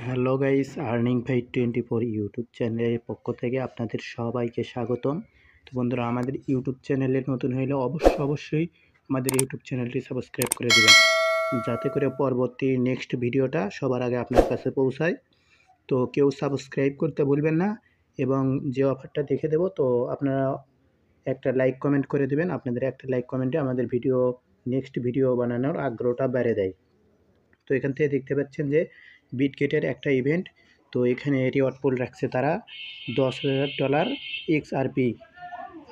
Hello guys, earning ভাই 24 YouTube চ্যানেলের পক্ষ থেকে আপনাদের সবাইকে স্বাগতম। তো বন্ধুরা, আমাদের ইউটিউব চ্যানেলে নতুন হলে অবশ্যই আমাদের ইউটিউব চ্যানেলটি সাবস্ক্রাইব করে দেবেন, যাতে করে পরবর্তী নেক্সট ভিডিওটা সবার আগে আপনার কাছে পৌঁছায়। তো কেউ সাবস্ক্রাইব করতে ভুলবেন না, এবং যে অফারটা দেখে দেবো তো আপনারা একটা লাইক কমেন্ট করে দেবেন। আপনাদের একটা লাইক কমেন্টে আমাদের নেক্সট ভিডিও বানানোর আগ্রহটা বেড়ে দেয়। তো এখান থেকে দেখতে পাচ্ছেন যে বিটগেটের একটা ইভেন্ট। তো এখানে রিওয়ার্ড পুল রাখছে তারা $10,000 XRP,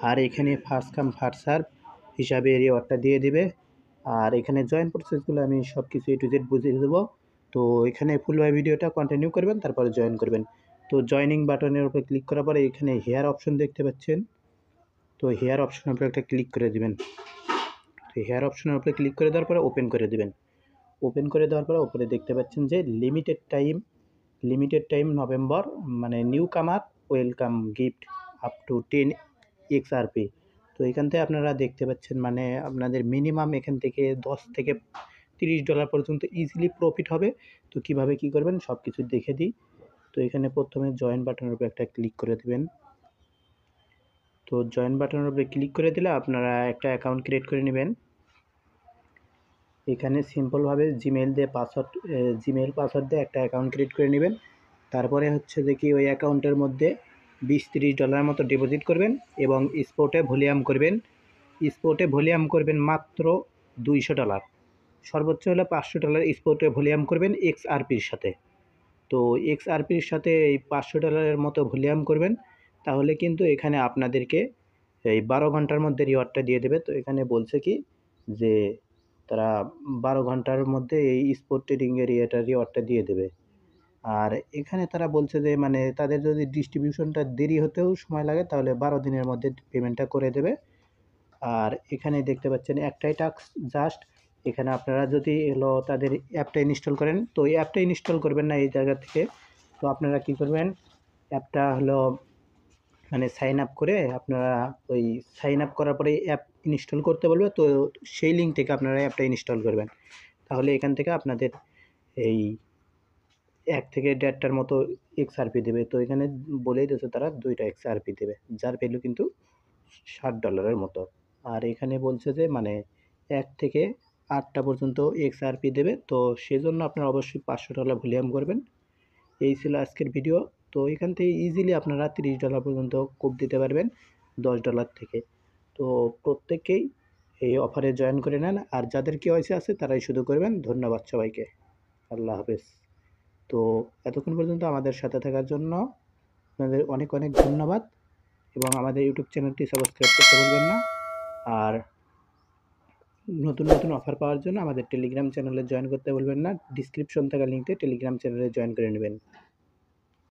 আর এখানে ফার্স্ট কাম ফার্স্ট সার্ভ হিসাবে রিওয়ার্ডটা দিয়ে দিবে। আর এখানে জয়েন প্রসেসগুলো আমি সব কিছু A to Z বুঝিয়ে দেবো। তো এখানে ফুলভাবে ভিডিওটা কন্টিনিউ করবেন, তারপরে জয়েন করবেন। তো জয়নিং বাটনের উপরে ক্লিক করার পরে এখানে হেয়ার অপশন দেখতে পাচ্ছেন। তো হেয়ার অপশনের উপরে একটা ক্লিক করে দিবেন। তো হেয়ার অপশনের উপরে ক্লিক করে দেওয়ার পরে ওপেন করে দিবেন। ওপেন করে দেওয়ার পরে উপরে দেখতে পাচ্ছেন যে লিমিটেড টাইম নভেম্বর, মানে নিউ কামার welcome gift up to 10 XRP। তো এখান থেকে আপনারা দেখতে পাচ্ছেন, মানে আপনাদের মিনিমাম এখান থেকে $10 থেকে $30 পর্যন্ত ইজিলি প্রফিট হবে। তো কিভাবে কি করবেন সব কিছু দেখে দিই। তো এখানে প্রথমে জয়েন বাটনের উপরে একটা ক্লিক করে দেবেন। তো জয়েন বাটনের উপরে ক্লিক করে দিলে আপনারা একটা অ্যাকাউন্ট ক্রিয়েট করে নেবেন। এখানে সিম্পলভাবে জিমেল পাসওয়ার্ড দিয়ে একটা অ্যাকাউন্ট ক্রিয়েট করে নেবেন। তারপরে হচ্ছে যে কি ওই অ্যাকাউন্টের মধ্যে $20-30 মতো ডিপোজিট করবেন, এবং স্পটে ভলিউম করবেন মাত্র $200। সর্বোচ্চ হলে $500 স্পটে ভলিউম করবেন XRPর সাথে। তো XRPর সাথে এই $500 মতো ভলিউম করবেন, তাহলে কিন্তু এখানে আপনাদেরকে এই 12 ঘন্টার মধ্যে রিওয়ার্ডটা দিয়ে দেবে। তো এখানে বলছে কি যে তারা 12 ঘন্টার মধ্যে এই স্পট ট্রেডিংয়ের রিওয়ার্ডটা দিয়ে দেবে। আর এখানে তারা বলছে যে মানে তাদের যদি ডিস্ট্রিবিউশনটা দেরি হতেও সময় লাগে, তাহলে 12 দিনের মধ্যে পেমেন্টটা করে দেবে। আর এখানে দেখতে পাচ্ছেন একটাই টাস্ক জাস্ট। এখানে আপনারা যদি তাদের অ্যাপটা ইনস্টল করেন, তো এই অ্যাপটা ইনস্টল করবেন না এই জায়গা থেকে। তো আপনারা কি করবেন, অ্যাপটা মানে সাইন আপ করে আপনারা ওই সাইন আপ করার পরে অ্যাপ ইনস্টল করতে বলবে। তো সেই লিঙ্ক থেকে আপনারা অ্যাপটা ইনস্টল করবেন, তাহলে এখান থেকে আপনাদের এই 1 থেকে 1.5টার মতো XRP দেবে। তো এখানে বলেই দিয়েছে তারা 2টা XRP দেবে, যার ভ্যালু কিন্তু $60 মতো। আর এখানে বলছে যে মানে 1 থেকে 8টা পর্যন্ত XRP দেবে। তো সেজন্য আপনারা অবশ্যই $500 ভলিউম করবেন। এই ছিল আজকের ভিডিও। তো এখান থেকে ইজিলি আপনারা $30 পর্যন্ত কোপ দিতে পারবেন $10 থেকে। তো প্রত্যেকেই এই অফারে জয়েন করে নেন, আর যাদের KYC আছে তারাই শুধু করবেন। ধন্যবাদ সবাইকে। আল্লাহ হাফেজ। তো এতক্ষণ পর্যন্ত আমাদের সাথে থাকার জন্য আপনাদের অনেক অনেক ধন্যবাদ, এবং আমাদের ইউটিউব চ্যানেলটি সাবস্ক্রাইব করতে ভুলবেন না। আর নতুন অফার পাওয়ার জন্য আমাদের টেলিগ্রাম চ্যানেলে জয়েন করতে ভুলবেন না। ডিসক্রিপশন থাকা লিঙ্কে টেলিগ্রাম চ্যানেলে জয়েন করে নেবেন।